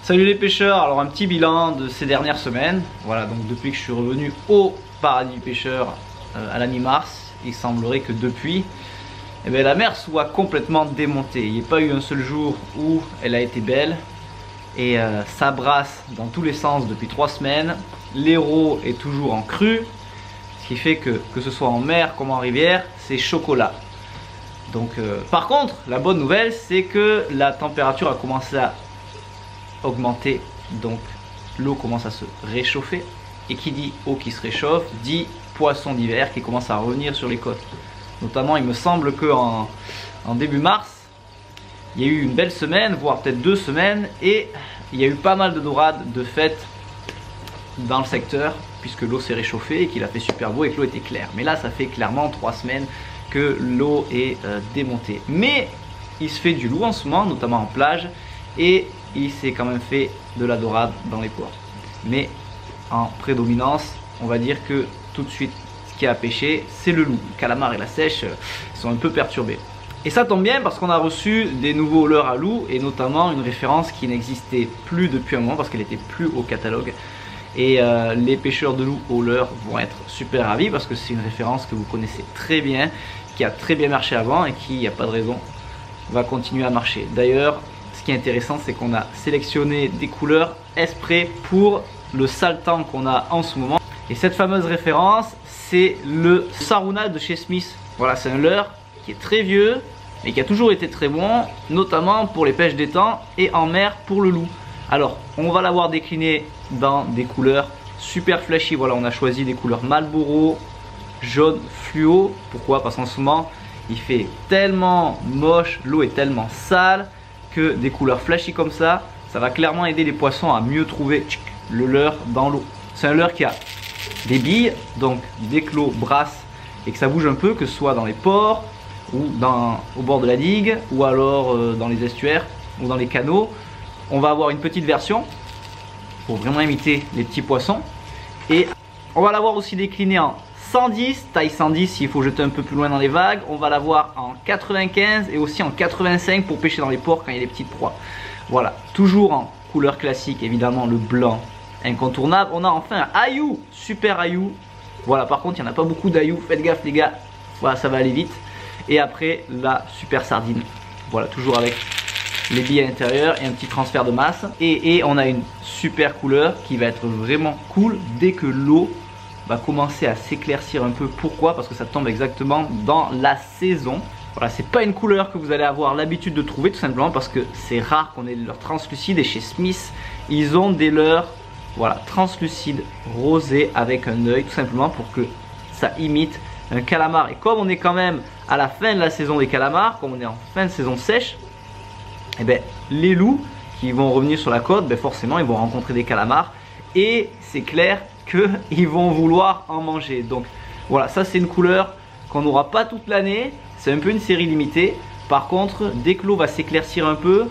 Salut les pêcheurs, alors un petit bilan de ces dernières semaines. Voilà, donc depuis que je suis revenu au paradis du pêcheur à la mi-mars, il semblerait que depuis, eh bien, la mer soit complètement démontée. Il n'y a pas eu un seul jour où elle a été belle. Et ça brasse dans tous les sens depuis 3 semaines. L'Hérault est toujours en crue. Ce qui fait que ce soit en mer comme en rivière, c'est chocolat. Donc par contre, la bonne nouvelle, c'est que la température a commencé à augmenter. Donc l'eau commence à se réchauffer. Et qui dit eau qui se réchauffe, dit poisson d'hiver qui commence à revenir sur les côtes. Notamment, il me semble qu'en début mars, il y a eu une belle semaine, voire peut-être 2 semaines, et il y a eu pas mal de dorades de fêtes dans le secteur, puisque l'eau s'est réchauffée et qu'il a fait super beau et que l'eau était claire. Mais là, ça fait clairement 3 semaines que l'eau est démontée. Mais il se fait du loup en ce moment, notamment en plage, et il s'est quand même fait de la dorade dans les ports. Mais en prédominance, on va dire que tout de suite, ce qui a pêché, c'est le loup. Le calamar et la sèche sont un peu perturbés. Et ça tombe bien parce qu'on a reçu des nouveaux leurres à loup et notamment une référence qui n'existait plus depuis un moment parce qu'elle n'était plus au catalogue. Et les pêcheurs de loup au leurre vont être super ravis parce que c'est une référence que vous connaissez très bien, qui a très bien marché avant et qui, il n'y a pas de raison, va continuer à marcher. D'ailleurs, ce qui est intéressant, c'est qu'on a sélectionné des couleurs exprès pour le sale temps qu'on a en ce moment. Et cette fameuse référence, c'est le Saruna de chez Smith. Voilà, c'est un leurre qui est très vieux et qui a toujours été très bon, notamment pour les pêches d'étang et en mer pour le loup. Alors, on va l'avoir décliné dans des couleurs super flashy. Voilà, on a choisi des couleurs Marlboro, jaune fluo. Pourquoi? Parce qu'en ce moment, il fait tellement moche, l'eau est tellement sale que des couleurs flashy comme ça, ça va clairement aider les poissons à mieux trouver le leurre dans l'eau. C'est un leurre qui a des billes, donc dès que l'eau brasse et que ça bouge un peu, que ce soit dans les ports ou au bord de la digue ou alors dans les estuaires ou dans les canaux, on va avoir une petite version pour vraiment imiter les petits poissons. Et on va l'avoir aussi décliné en 110, taille 110 s'il faut jeter un peu plus loin dans les vagues. On va l'avoir en 95 et aussi en 85 pour pêcher dans les ports quand il y a des petites proies. Voilà, toujours en couleur classique, évidemment le blanc incontournable. On a enfin un Ayou, super Ayou. Voilà, par contre il n'y en a pas beaucoup d'Ayou, faites gaffe les gars, voilà, ça va aller vite. Et après la super sardine, voilà, toujours avec les billes à l'intérieur et un petit transfert de masse. Et on a une super couleur qui va être vraiment cool dès que l'eau va commencer à s'éclaircir un peu. Pourquoi? Parce que ça tombe exactement dans la saison. Voilà, c'est pas une couleur que vous allez avoir l'habitude de trouver, tout simplement parce que c'est rare qu'on ait des leurres translucides. Et chez Smith, ils ont des leurres, voilà, translucides, rosés avec un œil, tout simplement pour que ça imite un calamar. Et comme on est quand même à la fin de la saison des calamars, comme on est en fin de saison sèche, et ben les loups qui vont revenir sur la côte, ben forcément ils vont rencontrer des calamars et c'est clair qu'ils vont vouloir en manger. Donc voilà, ça c'est une couleur qu'on n'aura pas toute l'année, c'est un peu une série limitée. Par contre, dès que l'eau va s'éclaircir un peu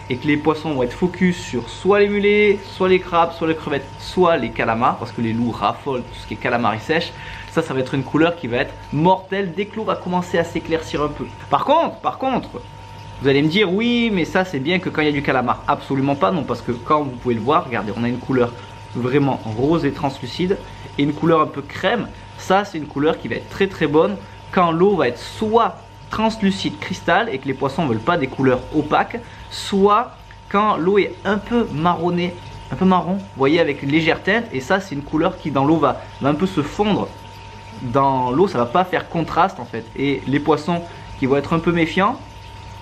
et que les poissons vont être focus sur soit les mulets, soit les crabes, soit les crevettes, soit les calamars, parce que les loups raffolent tout ce qui est calamari sèche, ça va être une couleur qui va être mortelle dès que l'eau va commencer à s'éclaircir un peu. Par contre, vous allez me dire, oui, mais ça c'est bien que quand il y a du calamar. Absolument pas, non, parce que quand vous pouvez le voir, regardez, on a une couleur vraiment rose et translucide et une couleur un peu crème. Ça, c'est une couleur qui va être très très bonne quand l'eau va être soit translucide cristal et que les poissons ne veulent pas des couleurs opaques, soit quand l'eau est un peu marronnée, un peu marron, vous voyez, avec une légère teinte. Et ça, c'est une couleur qui dans l'eau va un peu se fondre dans l'eau, ça va pas faire contraste en fait. Et les poissons qui vont être un peu méfiants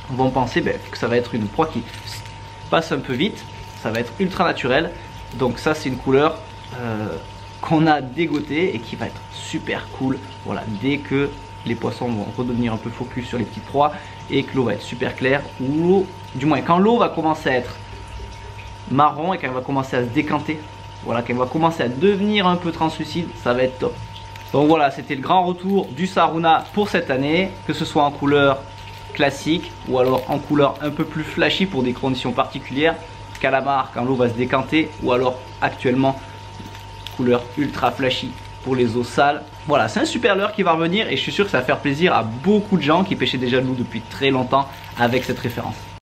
vont penser que ça va être une proie qui passe un peu vite, ça va être ultra naturel. Donc ça c'est une couleur qu'on a dégotée et qui va être super cool. Voilà, dès que les poissons vont redevenir un peu focus sur les petites proies et que l'eau va être super claire, ou du moins quand l'eau va commencer à être marron et qu'elle va commencer à se décanter, voilà, qu'elle va commencer à devenir un peu translucide, ça va être top. Donc voilà, c'était le grand retour du Saruna pour cette année, que ce soit en couleur classique ou alors en couleur un peu plus flashy pour des conditions particulières, calamar quand l'eau va se décanter, ou alors actuellement couleur ultra flashy pour les eaux sales. Voilà, c'est un super leurre qui va revenir et je suis sûr que ça va faire plaisir à beaucoup de gens qui pêchaient déjà le loup depuis très longtemps avec cette référence.